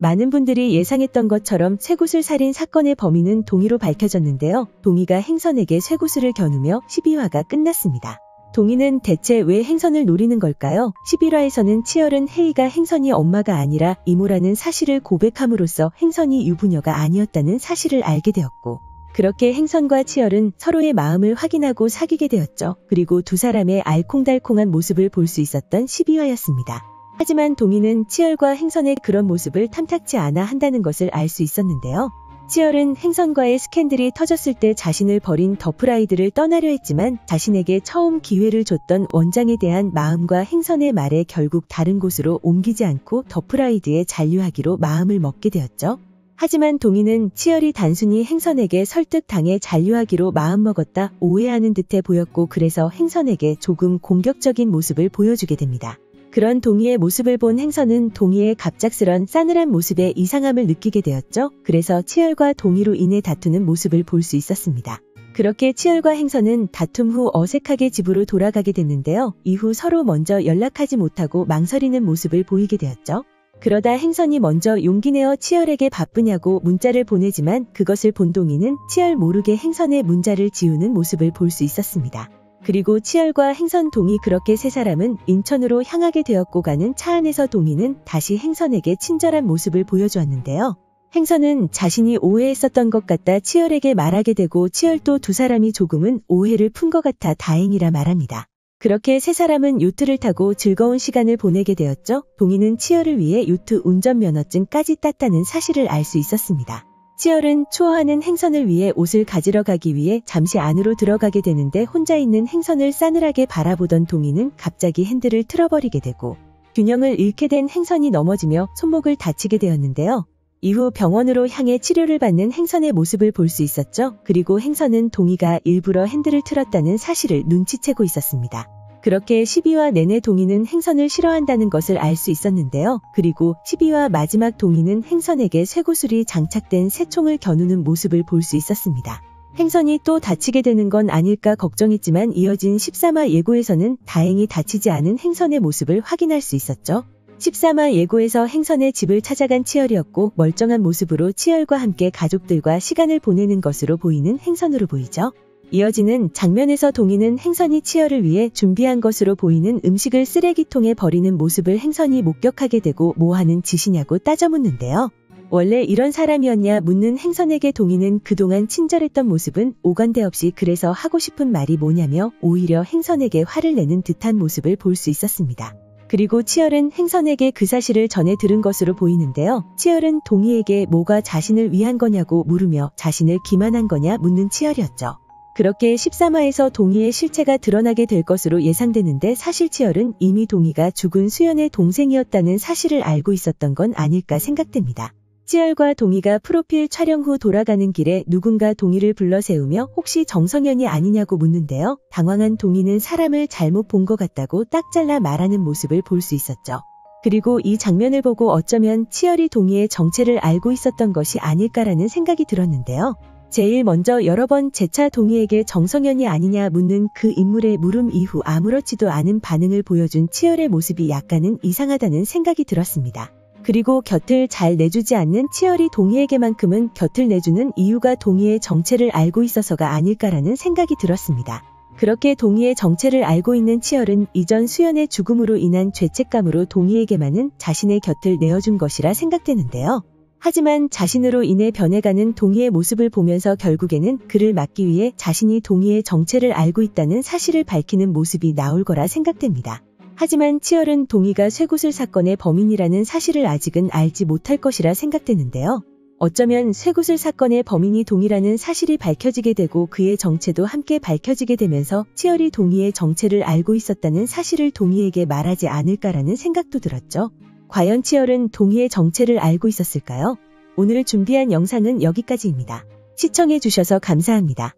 많은 분들이 예상했던 것처럼 쇠구슬 살인 사건의 범인은 동희로 밝혀졌는데요. 동희가 행선에게 쇠구슬을 겨누며 12화가 끝났습니다. 동희는 대체 왜 행선을 노리는 걸까요? 11화에서는 치열은 혜희가 행선이 엄마가 아니라 이모라는 사실을 고백함으로써 행선이 유부녀가 아니었다는 사실을 알게 되었고, 그렇게 행선과 치열은 서로의 마음을 확인하고 사귀게 되었죠. 그리고 두 사람의 알콩달콩한 모습을 볼 수 있었던 12화였습니다. 하지만 동희는 치열과 행선의 그런 모습을 탐탁치 않아 한다는 것을 알 수 있었는데요. 치열은 행선과의 스캔들이 터졌을 때 자신을 버린 더프라이드를 떠나려 했지만 자신에게 처음 기회를 줬던 원장에 대한 마음과 행선의 말에 결국 다른 곳으로 옮기지 않고 더프라이드에 잔류하기로 마음을 먹게 되었죠. 하지만 동희는 치열이 단순히 행선에게 설득당해 잔류하기로 마음먹었다 오해하는 듯해 보였고, 그래서 행선에게 조금 공격적인 모습을 보여주게 됩니다. 그런 동희의 모습을 본 행선은 동희의 갑작스런 싸늘한 모습에 이상함을 느끼게 되었죠. 그래서 치열과 동희로 인해 다투는 모습을 볼 수 있었습니다. 그렇게 치열과 행선은 다툼 후 어색하게 집으로 돌아가게 됐는데요. 이후 서로 먼저 연락하지 못하고 망설이는 모습을 보이게 되었죠. 그러다 행선이 먼저 용기 내어 치열에게 바쁘냐고 문자를 보내지만 그것을 본 동희는 치열 모르게 행선의 문자를 지우는 모습을 볼 수 있었습니다. 그리고 치열과 행선, 동희 그렇게 세 사람은 인천으로 향하게 되었고, 가는 차 안에서 동희는 다시 행선에게 친절한 모습을 보여주었는데요. 행선은 자신이 오해했었던 것 같다 치열에게 말하게 되고, 치열도 두 사람이 조금은 오해를 푼 것 같아 다행이라 말합니다. 그렇게 세 사람은 요트를 타고 즐거운 시간을 보내게 되었죠. 동희는 치열을 위해 요트 운전면허증까지 땄다는 사실을 알 수 있었습니다. 치열은 추워하는 행선을 위해 옷을 가지러 가기 위해 잠시 안으로 들어가게 되는데, 혼자 있는 행선을 싸늘하게 바라보던 동희는 갑자기 핸들을 틀어버리게 되고 균형을 잃게 된 행선이 넘어지며 손목을 다치게 되었는데요. 이후 병원으로 향해 치료를 받는 행선의 모습을 볼 수 있었죠. 그리고 행선은 동희가 일부러 핸들을 틀었다는 사실을 눈치채고 있었습니다. 그렇게 12화 내내 동희는 행선을 싫어한다는 것을 알 수 있었는데요. 그리고 12화 마지막 동희는 행선에게 쇠구슬이 장착된 새총을 겨누는 모습을 볼 수 있었습니다. 행선이 또 다치게 되는 건 아닐까 걱정했지만 이어진 13화 예고에서는 다행히 다치지 않은 행선의 모습을 확인할 수 있었죠. 13화 예고에서 행선의 집을 찾아간 치열이었고, 멀쩡한 모습으로 치열과 함께 가족들과 시간을 보내는 것으로 보이는 행선으로 보이죠. 이어지는 장면에서 동희는 행선이 치열을 위해 준비한 것으로 보이는 음식을 쓰레기통에 버리는 모습을 행선이 목격하게 되고 뭐 하는 짓이냐고 따져 묻는데요. 원래 이런 사람이었냐 묻는 행선에게 동희는 그동안 친절했던 모습은 오간데 없이 그래서 하고 싶은 말이 뭐냐며 오히려 행선에게 화를 내는 듯한 모습을 볼 수 있었습니다. 그리고 치열은 행선에게 그 사실을 전해 들은 것으로 보이는데요. 치열은 동희에게 뭐가 자신을 위한 거냐고 물으며 자신을 기만한 거냐 묻는 치열이었죠. 그렇게 13화에서 동희의 실체가 드러나게 될 것으로 예상되는데, 사실 치열은 이미 동희가 죽은 수연의 동생이었다는 사실을 알고 있었던 건 아닐까 생각됩니다. 치열과 동희가 프로필 촬영 후 돌아가는 길에 누군가 동희를 불러 세우며 혹시 정성현이 아니냐고 묻는데요. 당황한 동희는 사람을 잘못 본 것 같다고 딱 잘라 말하는 모습을 볼 수 있었죠. 그리고 이 장면을 보고 어쩌면 치열이 동희의 정체를 알고 있었던 것이 아닐까라는 생각이 들었는데요. 제일 먼저 여러 번 재차 동희에게 정성현이 아니냐 묻는 그 인물의 물음 이후 아무렇지도 않은 반응을 보여준 치열의 모습이 약간은 이상하다는 생각이 들었습니다. 그리고 곁을 잘 내주지 않는 치열이 동희에게만큼은 곁을 내주는 이유가 동희의 정체를 알고 있어서가 아닐까라는 생각이 들었습니다. 그렇게 동희의 정체를 알고 있는 치열은 이전 수연의 죽음으로 인한 죄책감으로 동희에게만은 자신의 곁을 내어준 것이라 생각되는데요. 하지만 자신으로 인해 변해가는 동희의 모습을 보면서 결국에는 그를 막기 위해 자신이 동희의 정체를 알고 있다는 사실을 밝히는 모습이 나올 거라 생각됩니다. 하지만 치열은 동희가 쇠구슬 사건의 범인이라는 사실을 아직은 알지 못할 것이라 생각되는데요. 어쩌면 쇠구슬 사건의 범인이 동희라는 사실이 밝혀지게 되고 그의 정체도 함께 밝혀지게 되면서 치열이 동희의 정체를 알고 있었다는 사실을 동희에게 말하지 않을까라는 생각도 들었죠. 과연 치열은 동희의 정체를 알고 있었을까요? 오늘 준비한 영상은 여기까지입니다. 시청해주셔서 감사합니다.